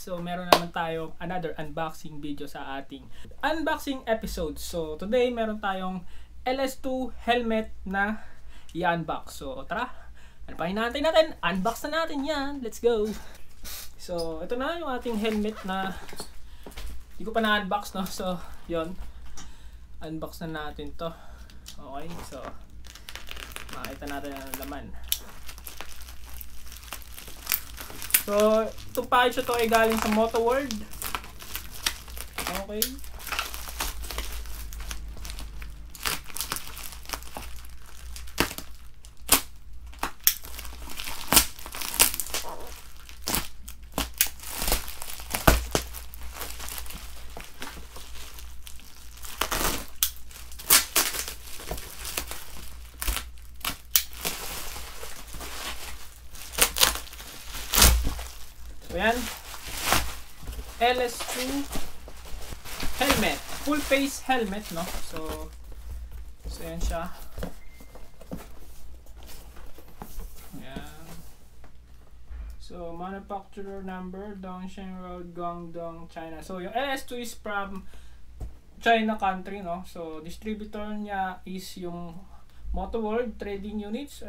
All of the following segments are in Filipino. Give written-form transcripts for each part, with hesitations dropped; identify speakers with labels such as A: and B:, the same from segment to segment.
A: So meron naman tayo another unboxing video sa ating unboxing episode. So today meron tayong LS2 helmet na i-unbox. So tara, ano pa hinahantay natin? Unbox na natin yan. Let's go! So ito na yung ating helmet na hindi ko pa na-unbox, no? So yon, unbox na natin to. Okay, so makita natin ang laman. So, itong package ito ay galing sa Moto World. Okay. So yan, LS2 helmet, full face helmet, no? So yan siya. Yan. So manufacturer number, Dongshan Road, Guangdong, China. So yung LS2 is from China country, no? So distributor niya is yung Moto World Trading Units,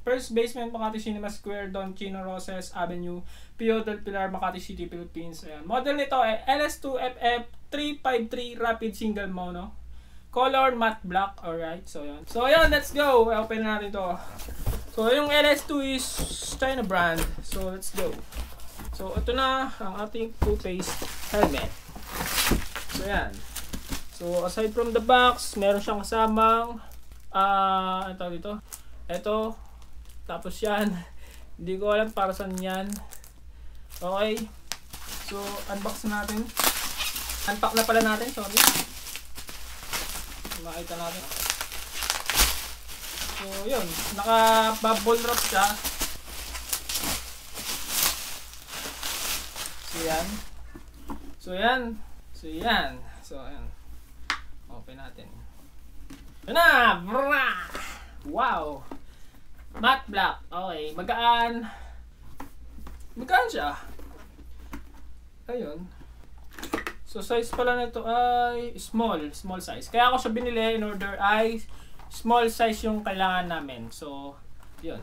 A: first basement Makati Cinema Square, Don Chino Roses Avenue, Pio del Pilar, Makati City, Philippines. Ayan. Model nito ay LS2FF353 Rapid Single Mono, color matte black. Alright, so yan. So yan, let's go. Open na natin to. So yung LS2 is China brand. So let's go. So ito na ang ating two-face helmet. So yan. So aside from the box, meron siyang kasamang ano tawag dito? Ito. Tapos yan. Hindi ko alam para saan yan. Okay. So, unbox na natin. Unpack na pala natin. Sorry. Makita natin. So, yun. Naka-bubble wrap siya. So, yan. So, yan. So, yan. So, yan. Open natin. Na! Wow! Matte black. Okay. Magaan. Magaan siya. Ayun. So, size pala nito ay small. Small size. Kaya ako siya binili in order ay small size yung kailangan namin. So, yun.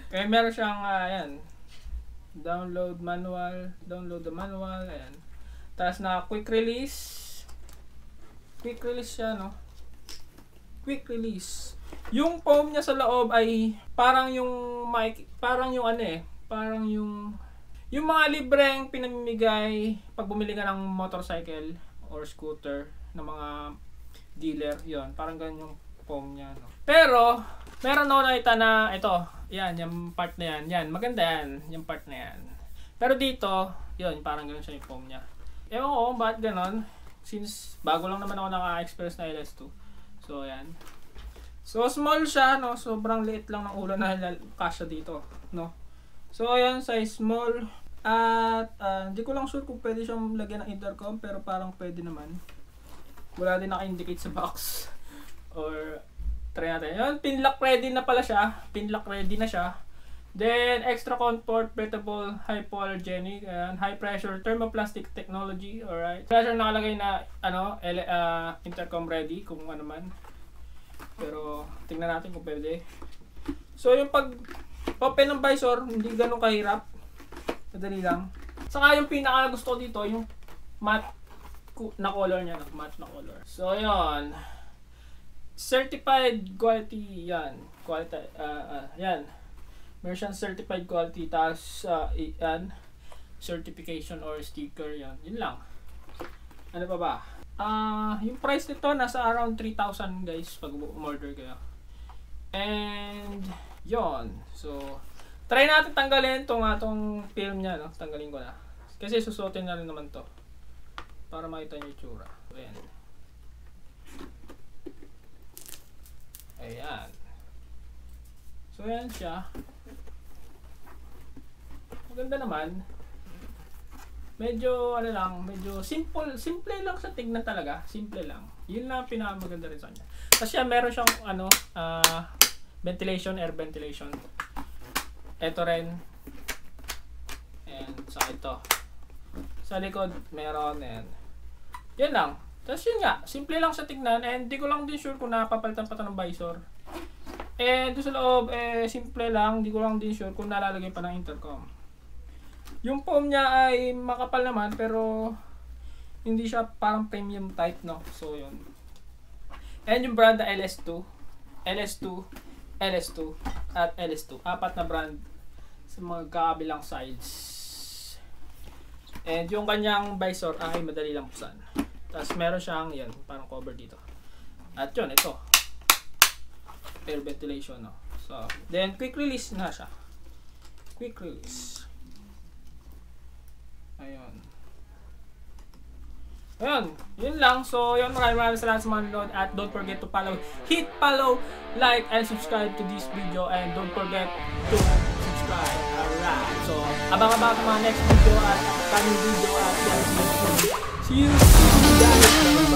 A: Kaya meron siyang, ayan. Download manual. Download the manual. Ayan. Tapos na quick release. Quick release siya, no? Quick release. Yung foam niya sa loob ay parang yung mic, parang yung ano parang yung mga libreng pinamimigay pag bumili ka ng motorcycle or scooter ng mga dealer, yon, parang ganyan yung foam niya, no? Pero meron ako nakita na ito, yan, yung part na yan, maganda yan, yung part na yan. Pero dito, yon, parang ganun siya yung foam niya. Ewan ko bakit ganon, since bago lang naman ako naka-experience na LS2. So, ayan. So, small siya, no? Sobrang liit lang ng ulo na kasya dito, no? So, ayan, size small. At, hindi ko lang sure kung pwede siyang lagyan ng intercom, pero parang pwede naman. Wala din naka-indicate sa box. Or, try natin. Ayan, pinlock ready na pala siya. Pinlock ready na siya. Then, extra comfort, breathable, hypoallergenic, and high pressure thermoplastic technology. Alright. Pressure nakalagay na, intercom ready, kung ano man. Pero, tingnan natin kung pwede. So, yung pag-open ng visor, hindi ganun kahirap. Madali lang. Saka yung pinaka gusto ko dito, yung matte na color niya. Matte na color. So, yun. Certified quality, yan. Quality, yan. Meron certified quality, tapos yan, certification or sticker, yan. Yun lang. Ano pa ba? Yung price nito nasa around 3,000 guys pag umorder kayo. And yon. So, try natin tanggalin atong film niya, no? Tanggalin ko na. Kasi susuotin na rin naman to para makita niyo yung tsura. So, ayan. Ayan. So, ayan siya. Maganda naman. Medyo medyo simple lang sa tignan talaga. Simple lang. Yun lang pinakamaganda rin sa kanya. Kasi meron siyang ventilation, air ventilation. Ito rin. And Sa ito. Sa likod, meron yan. Yan lang. Tapos yun nga, simple lang sa tignan and di ko lang din sure kung napapalitan pa ito ng visor. And doon sa loob, simple lang, di ko lang din sure kung nalalagay pa ng intercom. Yung foam niya ay makapal naman pero hindi siya parang premium type, no? So yun. And yung brand na LS2, LS2, LS2, at LS2. 4 na brand sa mga kabilang sides. And yung kanyang visor ay madali lang buksan. Tapos meron siyang yan, parang cover dito. At yun, ito. Air ventilation, no? So, then quick release na siya. Quick release. Ayun. Ayun, yun lang. So, yun, maraming salamat sa mga nanonood. At don't forget to follow, hit follow, like, and subscribe to this video. And don't forget to subscribe. Alright. So, abang-abang sa mga next video at coming video at see you guys.